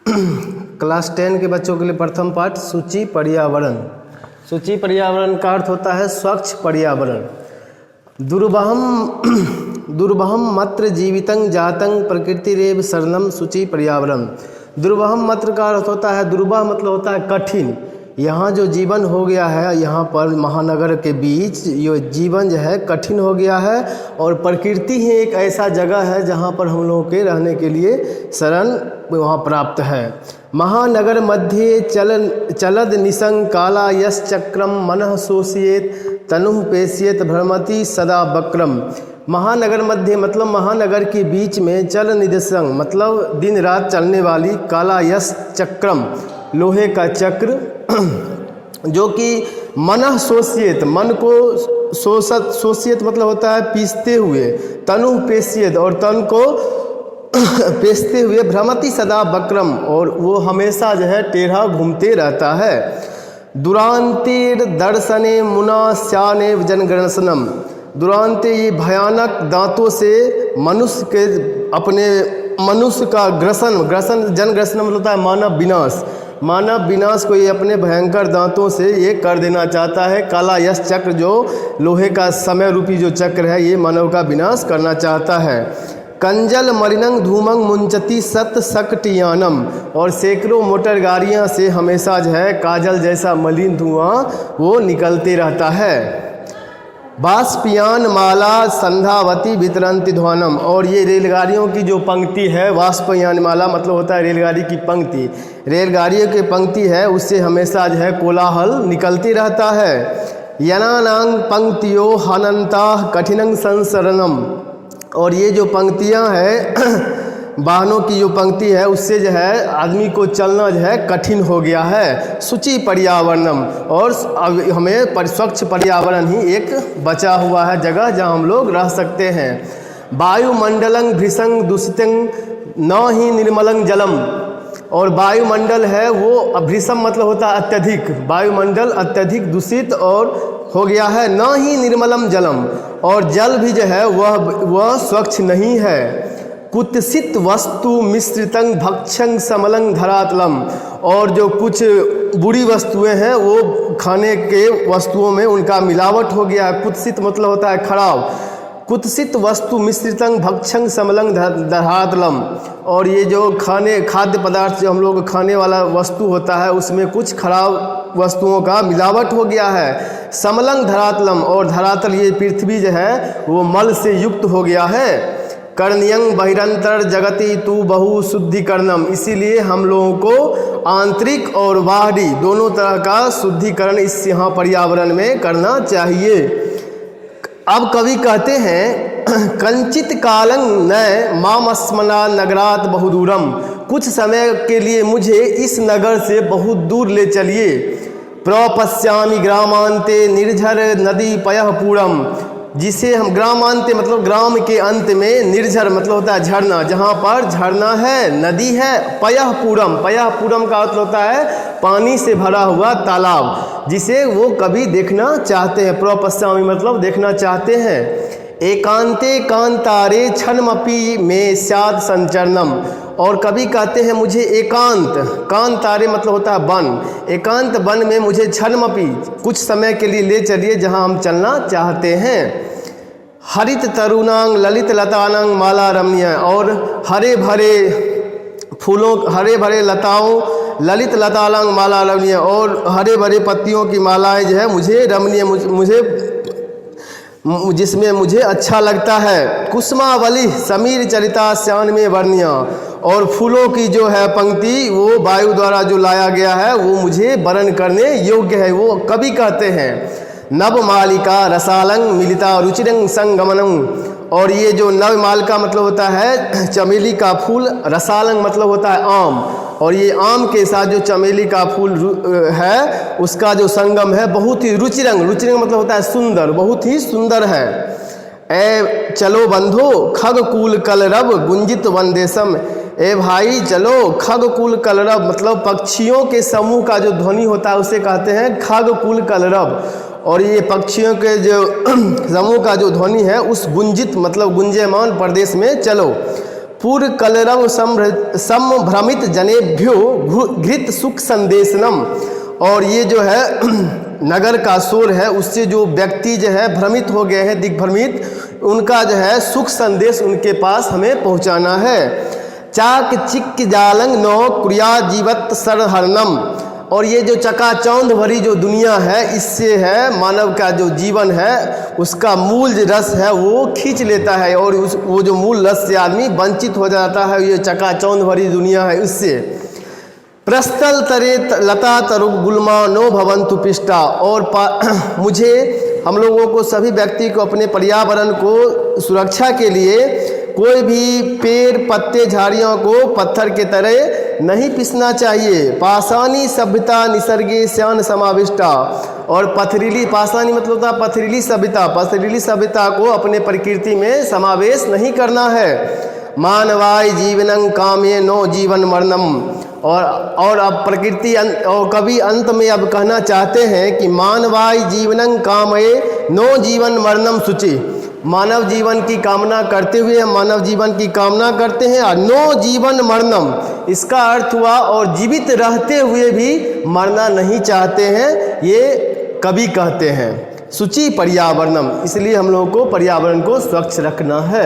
Class 10 के बच्चों के लिए प्रथम पाठ सूची पर्यावरण। सूची पर्यावरण का अर्थ होता है स्वच्छ पर्यावरण। दुर्वहम मत्र जीवितं जातं प्रकृतिरेव शरणं सूची पर्यावरण। दुर्वहम मत्र का अर्थ होता है, दुर्वह मतलब होता है कठिन। यहाँ जो जीवन हो गया है, यहाँ पर महानगर के बीच ये जीवन जो है कठिन हो गया है, और प्रकृति ही एक ऐसा जगह है जहाँ पर हम लोगों के रहने के लिए शरण वहाँ प्राप्त है। महानगर मध्ये चलद निसंग काला यश चक्रम मनः शोषयेत तनुः पेश्येत भ्रमति सदा वक्रम। महानगर मध्य मतलब महानगर के बीच में चल निदसंग मतलब दिन रात चलने वाली काला यश चक्रम लोहे का चक्र जो कि मनः शोषयेत मन को शोषयेत मतलब होता है पीसते हुए, तनु पेश्येत और तन को पेशते हुए, भ्रमति सदा वक्रम और वो हमेशा जो है टेढ़ा घूमते रहता है। दुरांतेर दर्शने मुना श्याने जनगणसनम। दुरांते ये भयानक दांतों से मनुष्य का ग्रसन जनग्रसनम होता है मानव विनाश। मानव विनाश को ये अपने भयंकर दांतों से ये कर देना चाहता है। काला यश चक्र जो लोहे का समय रूपी जो चक्र है, ये मानव का विनाश करना चाहता है। कंजल मरिनंग धूमंग मुंचती सत सकटियानम और सैकड़ों मोटर गाड़ियाँ से हमेशा जो है काजल जैसा मलिन धुआं वो निकलते रहता है। बाष्पयान माला संध्यावती वितरंती ध्वनम और ये रेलगाड़ियों की जो पंक्ति है, बाष्पयान माला मतलब होता है रेलगाड़ी की पंक्ति। रेलगाड़ियों की पंक्ति है उससे हमेशा जो है कोलाहल निकलती रहता है। यनानांग पंक्तियों हनंता कठिनं संसरणम और ये जो पंक्तियां हैं वाहनों की जो पंक्ति है उससे जो है आदमी को चलना जो है कठिन हो गया है। शुचि पर्यावरणम और अब हमें स्वच्छ पर्यावरण ही एक बचा हुआ है जगह जहां हम लोग रह सकते हैं। वायुमंडलं भृशं दूषितं न ही निर्मलं जलम और वायुमंडल है वो भृशम मतलब होता है अत्यधिक, वायुमंडल अत्यधिक दूषित और हो गया है। न ही निर्मलम जलम और जल भी जो है वह स्वच्छ नहीं है। कुत्सित वस्तु मिश्रितं भक्षं समलं धरातलम और जो कुछ बुरी वस्तुएं हैं वो खाने के वस्तुओं में उनका मिलावट हो गया है। कुत्सित मतलब होता है खराब। कुत्सित वस्तु मिश्रितं भक्षं समलं धरातलम और ये जो खाद्य पदार्थ जो हम लोग खाने वाला वस्तु होता है उसमें कुछ खराब वस्तुओं का मिलावट हो गया है। समलं धरातलम और धरातल ये पृथ्वी जो है वो मल से युक्त हो गया है। कर्ण्यं बहिरंतर जगति तु बहु शुद्धिकरणम इसीलिए हम लोगों को आंतरिक और बाहरी दोनों तरह का शुद्धिकरण इस यहाँ पर्यावरण में करना चाहिए। अब कवि कहते हैं कंचित कालं न मामस्मना नगरात बहुदूरम कुछ समय के लिए मुझे इस नगर से बहुत दूर ले चलिए। प्रपश्यामि ग्रामांते निर्झर नदी पयः पूरम जिसे हम ग्रामांते मतलब ग्राम के अंत में निर्झर मतलब होता है झरना, जहाँ पर झरना है नदी है। पयः पूरम का अर्थ होता है पानी से भरा हुआ तालाब जिसे वो कभी देखना चाहते हैं। प्रपश्यामि मतलब देखना चाहते हैं। एकांते कांतारे क्षणमपि में स्यात् संचरणम और कभी कहते हैं मुझे कांत तारे मतलब होता है वन, एकांत वन में मुझे क्षणमपि कुछ समय के लिए ले चलिए जहां हम चलना चाहते हैं। हरित तरुणांग ललित लतानांग माला रमणीय और हरे भरे फूलों हरे भरे लताओं ललित लतानांग माला रमणीय और हरे भरे पत्तियों की मालाएं जो है मुझे रमणीय मुझे जिसमें मुझे अच्छा लगता है। कुसुमावली समीर चरिता श्यान में वर्णिया और फूलों की जो है पंक्ति वो वायु द्वारा जो लाया गया है वो मुझे वर्ण करने योग्य है। वो कवि कहते हैं नवमालिका रसालंग मिलिता रुचिरंग संगमनम और ये जो नवमालिका मतलब होता है चमेली का फूल, रसालंग मतलब होता है आम और ये आम के साथ जो चमेली का फूल है उसका जो संगम है बहुत ही रुचिरंग मतलब होता है सुंदर, बहुत ही सुंदर है। ए चलो बंधो खगकुल कलरव गुंजित वनदेशम ए भाई चलो खगकुल कलरव मतलब पक्षियों के समूह का जो ध्वनि होता है उसे कहते हैं खगकुल कलरव और ये पक्षियों के जो समूह का जो ध्वनि है उस गुंजित मतलब गुंजयमान प्रदेश में चलो। पूर्व कलरव संभ्रमित जनेभ्यो घृत सुख संदेशनम। और ये जो है नगर का शोर है, उससे जो व्यक्ति जो है भ्रमित हो गए हैं, दिग्भ्रमित, उनका जो है सुख संदेश उनके पास हमें पहुंचाना है। चाक चिक जालंग नौ क्रिया जीवत सरहरनम। और ये जो चकाचौंध भरी जो दुनिया है, इससे है मानव का जो जीवन है उसका मूल रस है वो खींच लेता है, और वो जो मूल रस से आदमी वंचित हो जाता है। ये चकाचौंध भरी दुनिया है उससे। प्रस्तल तरे लता तरु गुलमा नो भवंतु पिष्टा। और मुझे हम लोगों को सभी व्यक्ति को अपने पर्यावरण को सुरक्षा के लिए कोई भी पेड़ पत्ते झाड़ियों को पत्थर के तरह नहीं पीसना चाहिए। पाषाणी सभ्यता निसर्गे श्यान समाविष्टा। और पथरीली, पाषाणी मतलब होता है पथरीली सभ्यता, पथरीली सभ्यता को अपने प्रकृति में समावेश नहीं करना है। मानवाय जीवनं कामे नो जीवन मरणम। और अब प्रकृति और कवि अंत में अब कहना चाहते हैं कि मानवाय जीवनं कामये नो जीवन मरणम शुचि। मानव जीवन की कामना करते हुए हम मानव जीवन की कामना करते हैं, और नो जीवन मरणम इसका अर्थ हुआ और जीवित रहते हुए भी मरना नहीं चाहते हैं, ये कवि कहते हैं। शुचि पर्यावरणम, इसलिए हम लोगों को पर्यावरण को स्वच्छ रखना है।